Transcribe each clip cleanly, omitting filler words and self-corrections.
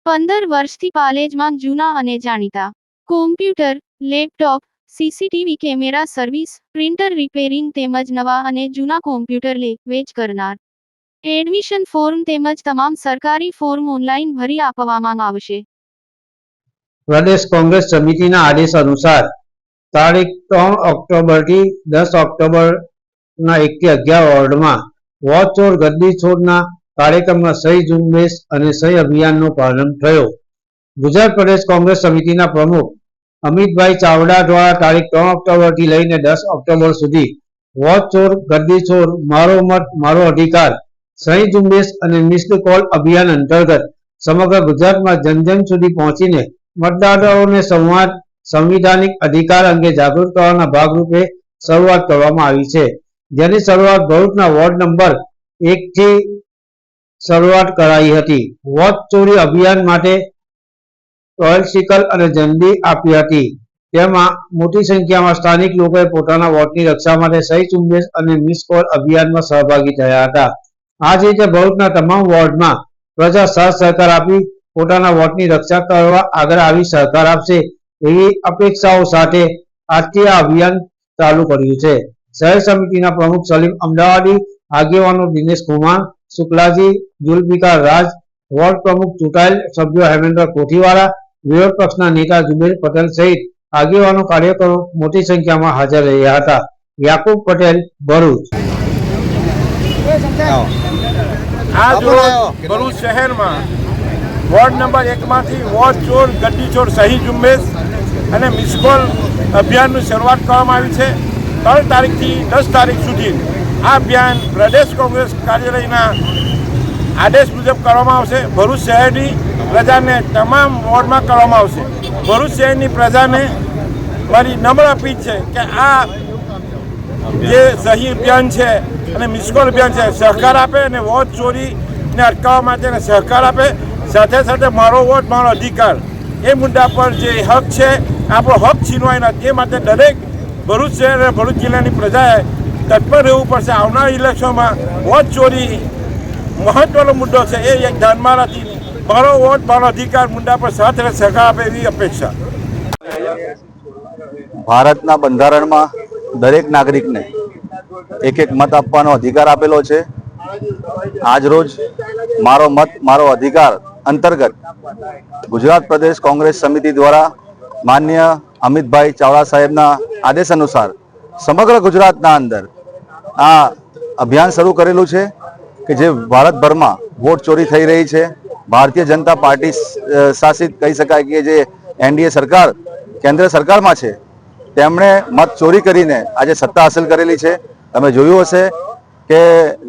15 વર્ષથી પાલેજમાં જૂના અને જાણીતા computer, laptop, CCTV camera service, printer repairing તેમજ નવા અને જૂના કોમ્પ્યુટર લે વેચ કરનાર. એડમિશન ફોર્મ તેમજ તમામ સરકારી ફોર્મ ઓનલાઈન ભરી આપવામાં આવશે. પ્રદેશ કોંગ્રેસ સમિતિના આદેશ અનુસાર તારીખ 3 ઓક્ટોબરથી 10 ઓક્ટોબરના 1 થી 11 વોર્ડમાં વોચ ચોર ગદ્દી છોડના કાર્યક્રમમાં સહી ઝુંબેશ અને સહી અભિયાનનો પ્રારંભ થયો. ગુજરાત પ્રદેશ કોંગ્રેસ સમિતિના પ્રમુખ અમિતભાઈ ચાવડા દ્વારા તારીખ 3 ઓક્ટોબરથી લઈને 10 ઓક્ટોબર સુધી વોચ ચોર ગદ્દી છોડ મારો મત મારો અધિકાર સહી ઝુંબેશ અને મિસ્ડ કોલ અભિયાન અંતર્ગત સમગ્ર ગુજરાતમાં જન સુધી પહોંચીને મતદાતાઓને સંવિધાનિક અધિકાર અંગે જાગૃત કરવાના ભાગરૂપે શરૂઆત કરવામાં આવી છે, જેની શરૂઆત ભરૂચના વોર્ડ નંબર 1 થી શરૂઆત કરાઈ હતી. વોચ ચોરી અભિયાન માટે ટોયસિકલ અને ઝંડી આપી હતી. તેમાં મોટી સંખ્યામાં સ્થાનિક લોકોએ પોતાના વોટની રક્ષા માટે સહી ઝુંબેશ અને મિસ કોલ અભિયાનમાં સહભાગી થયા હતા. આ જ રીતે ભરૂચના તમામ વોર્ડમાં પ્રજા સાથ સહકાર આપી પોતાના વોટની રક્ષા કરવા આગળ આવી સહકાર આપશે એવી અપેક્ષાઓ સાથે આજથી આ અભિયાન ચાલુ કર્યું છે. શહેર સમિતિના પ્રમુખ સલીમ અમદાવાદી, આગેવાનો દિનેશ કુમાર, શુક્લાજી, જુલ્ફિકાર રાજ, વોર્ડ પ્રમુખ ચૂંટાયેલ સભ્યો હેમેન્દ્ર કોઠીવાલા, વિરોધ પક્ષના નેતા જુબેર પટેલ સહિત આગેવાનો કાર્યકરો મોટી સંખ્યામાં હાજર રહ્યા હતા. યાકુબ પટેલ, ભરૂચ. આજ રોજ ભરૂચ શહેરમાં વોર્ડ નંબર 1 માંથી વોચ ચોર ગદ્દી ચોર સહી ઝુંબેશ અને મિસકોલ અભિયાનની શરૂઆત કરવામાં આવી છે. 3 તારીખથી 10 તારીખ સુધી આ અભિયાન પ્રદેશ કોંગ્રેસ કાર્યાલયના આદેશ મુજબ કરવામાં આવશે. ભરૂચ શહેરની પ્રજાને તમામ વોર્ડમાં કરવામાં આવશે. ભરૂચ શહેરની પ્રજાને મારી નમ્ર અપીલ છે કે આ જે સહી અભિયાન છે અને મિસકોલ અભિયાન છે સહકાર આપે અને વોટ ચોરીને અટકાવવા માટે સહકાર આપે. સાથે સાથે મારો વોટ મારો અધિકાર એ મુદ્દા પર જે હક છે આપણો હક છીનવાય ના તે માટે દરેક ભરૂચ શહેર અને ભરૂચ જિલ્લાની પ્રજાએ તત્પર રહેવું પડશે. આવનાર ઇલેક્શનમાં વોટ ચોરી મહત્વનો મુદ્દો છે એ એક ધ્યાનમાં રાખી મારો વોટ મારો અધિકાર મુદ્દા પર સાથે સહકાર આપે એવી અપેક્ષા. ભારતના બંધારણમાં દરેક નાગરિકને એક મત આપવાનો અધિકાર આપેલો છે. આજ રોજ મારો મત મારો અધિકાર અંતર્ગત ગુજરાત પ્રદેશ કોંગ્રેસ સમિતિ દ્વારા માન્ય અમિતભાઈ ચાવડા સાહેબના આદેશ અનુસાર સમગ્ર ગુજરાતના અંદર આ અભિયાન શરૂ કરેલું છે કે જે ભારતભરમાં વોટ ચોરી થઈ રહી છે. ભારતીય જનતા પાર્ટી શાસિત કહી શકાય કે જે એનડીએ સરકાર કેન્દ્ર સરકારમાં છે તેમણે મત ચોરી કરીને આજે સત્તા હાંસલ કરેલી છે. તમે જોયું હશે કે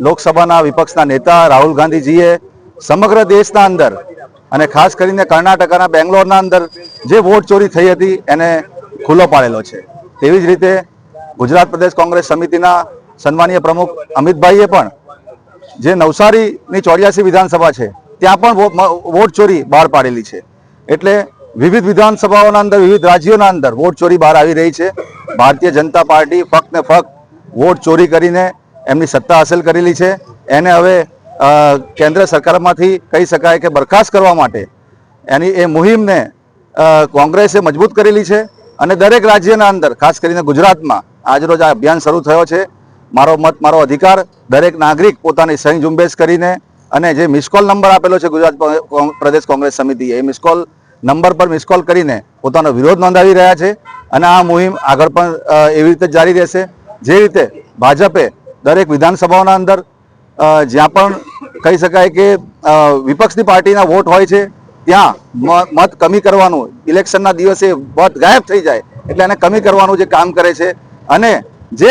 લોકસભાના વિપક્ષના નેતા રાહુલ ગાંધીજીએ સમગ્ર દેશના અંદર અને ખાસ કરીને કર્ણાટકના બેંગ્લોરના અંદર જે વોટ ચોરી થઈ હતી એને ખુલ્લો પાડેલો છે. તેવી જ રીતે ગુજરાત પ્રદેશ કોંગ્રેસ સમિતિના સન્માનીય પ્રમુખ અમિતભાઈએ પણ જે નવસારીની 84 વિધાનસભા છે ત્યાં પણ વોટ ચોરી બહાર પાડેલી છે. એટલે વિવિધ વિધાનસભાઓના અંદર વિવિધ રાજ્યોના અંદર વોટ ચોરી બહાર આવી રહી છે. ભારતીય જનતા પાર્ટી ફક્ત ને ફક્ત વોટ ચોરી કરીને એમની સત્તા હાંસલ કરેલી છે. એને હવે કેન્દ્ર સરકારમાંથી કહી શકાય કે બરખાસ્ત કરવા માટે એની એ મુહિમને કોંગ્રેસે મજબૂત કરેલી છે. અને દરેક રાજ્યના અંદર ખાસ કરીને ગુજરાતમાં આજરોજ આ અભિયાન શરૂ થયો છે. મારો મત મારો અધિકાર. દરેક નાગરિક પોતાની સહી ઝુંબેશ કરીને અને જે મિસકોલ નંબર આપેલો છે ગુજરાત પ્રદેશ કોંગ્રેસ સમિતિએ એ મિસકોલ નંબર પર મિસકોલ કરીને પોતાનો વિરોધ નોંધાવી રહ્યા છે. અને આ મુહિમ આગળ પણ એવી રીતે જારી રહેશે. જે રીતે ભાજપે દરેક વિધાનસભાઓના અંદર જ્યાં પણ કહી શકાય કે વિપક્ષની પાર્ટીના વોટ હોય છે ત્યાં મત કમી કરવાનું, ઇલેક્શનના દિવસે મત ગાયબ થઈ જાય એટલે એને કમી કરવાનું જે કામ કરે છે. અને જે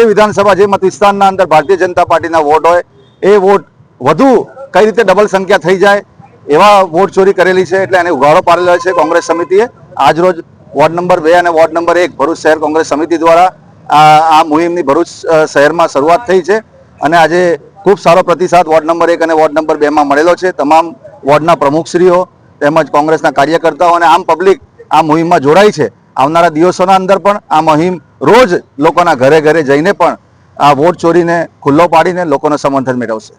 વિધાનસભા જે મત વિસ્તારના અંદર ભારતીય જનતા પાર્ટીના વોટ હોય એ વોટ વધુ કઈ રીતે ડબલ સંખ્યા થઈ જાય એવા વોટ ચોરી કરેલી છે. એટલે એને ઉઘાડો પાડેલો છે કોંગ્રેસ સમિતિએ. આજરોજ વોર્ડ નંબર 2 અને વોર્ડ નંબર 1 ભરૂચ શહેર કોંગ્રેસ સમિતિ દ્વારા આ મુહિમની ભરૂચ શહેરમાં શરૂઆત થઈ છે. અને આજે ખૂબ સારો પ્રતિસાદ વોર્ડ નંબર 1 અને વોર્ડ નંબર 2 માં મળેલો છે. તમામ વોર્ડના પ્રમુખશ્રીઓ તેમજ કોંગ્રેસના કાર્યકર્તાઓ અને આમ પબ્લિક આ મુહિમમાં જોડાઈ છે. આવનારા દિવસોના અંદર પણ આ મુહિમ રોજ લોકોના ઘરે ઘરે જઈને પણ આ વોટ ચોરીને ખુલ્લો પાડીને લોકોનું સમર્થન મેળવશે.